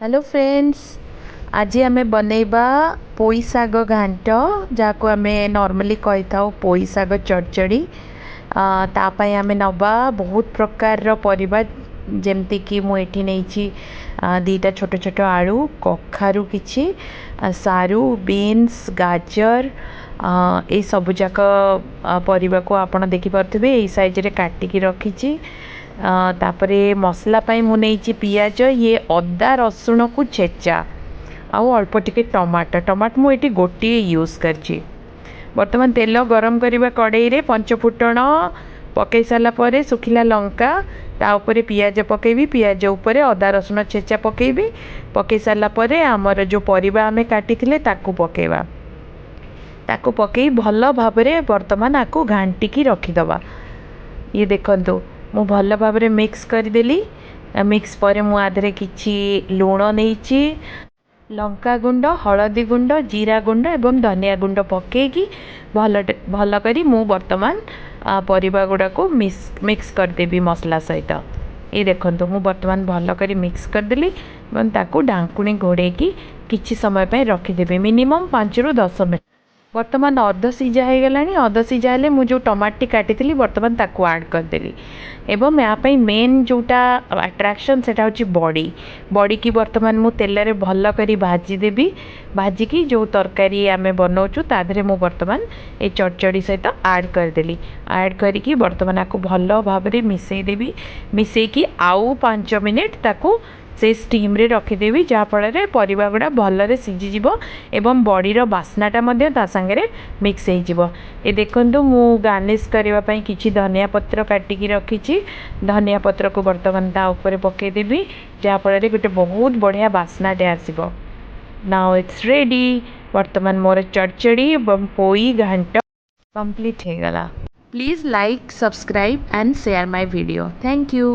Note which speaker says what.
Speaker 1: Hello friends, आज आम बनैबा पोई शाग घांट जहाँ आम नॉर्मली कही था पोई शाग चड़चड़ी। तापाई आम नवा बहुत प्रकार परिबा जमती कि मुझे नहीं दीटा छोट छोट आलू कखारू किछि सारू बीन्स गाजर ये सबुजाक परिबा को आपण देखिपे यही साइज रे काटिकी रखी। तापरे मसला पाई मु नहीं पियाज ये अदा रसुण को छेचा आउ अल्प टिके टमाटो मुझे गोटे यूज कर। बर्तमान तेल गरम करवा कड़ाई रे पंचफुटण पकई सारा पर सुखिला लंका ताऊपर पियाज पकेबी पियाज उपर अदा रसुण छेचा पकेबी पकई सारा पर आमर जो परिबा आमे काटी ताकू पकेबा ताकू पकई भल भाव बर्तमान आकू घांटिकी रखीदबा। ये देखंतु मु भल भाव मिक्स करदेली। मिक्स पर मु आधे किछि लुण नहीं लंका गुंड हलदी गुंड जीरा गुंड एवं धनिया गुंड पकेगी भल भल करी मु बर्तमान परिबा गुड़ा को मिक्स करदेवी मसला सहित। ये देखंतु मु बर्तमान भल करी मिक्स करदेली एवं ताकू ढांकुणी घोड़ेकी किछि समय पे रखीदेवी मिनिमम 5 ରୁ 10 मिनट। बर्तमान अध सीझा हो गला अध सीझा हेले मुझे टमाटी काटी बर्तमान ताकू ऐड करदेली एवं यहाँ मेन जोटा अट्रैक्शन सेटा होची बड़ी बड़ी की बर्तमान मु तेल रे भल करी भाजीदेवी भाजिकी जो तरकारी आमे बनाऊँ ताधे मु बर्तमान ये चड़चड़ी सहित ऐड करदेली ऐड करी बर्तमान आपको भल भाव मिसईदेवी मिसईकी आउ 5 मिनिट ताकू से स्टीम रे रखीदेवी जहाँफल परिबा गुड़ा भलरे सीझीज एवं बड़ीर बास्नाटा सांगे मिक्स हो। ये देखो मु गार्निश करने किसी धनिया पत्र काटिकी रखी धनिया पत्र को बर्तमान ता ऊपर पकईदेवी जहाँफल गोटे बहुत बढ़िया बास्नाटे आसब। Now it's ready. बर्तमान मोर चड़चड़ी एवं पोई घांट कंप्लीट हो गला। Please like subscribe and share my video. Thank you.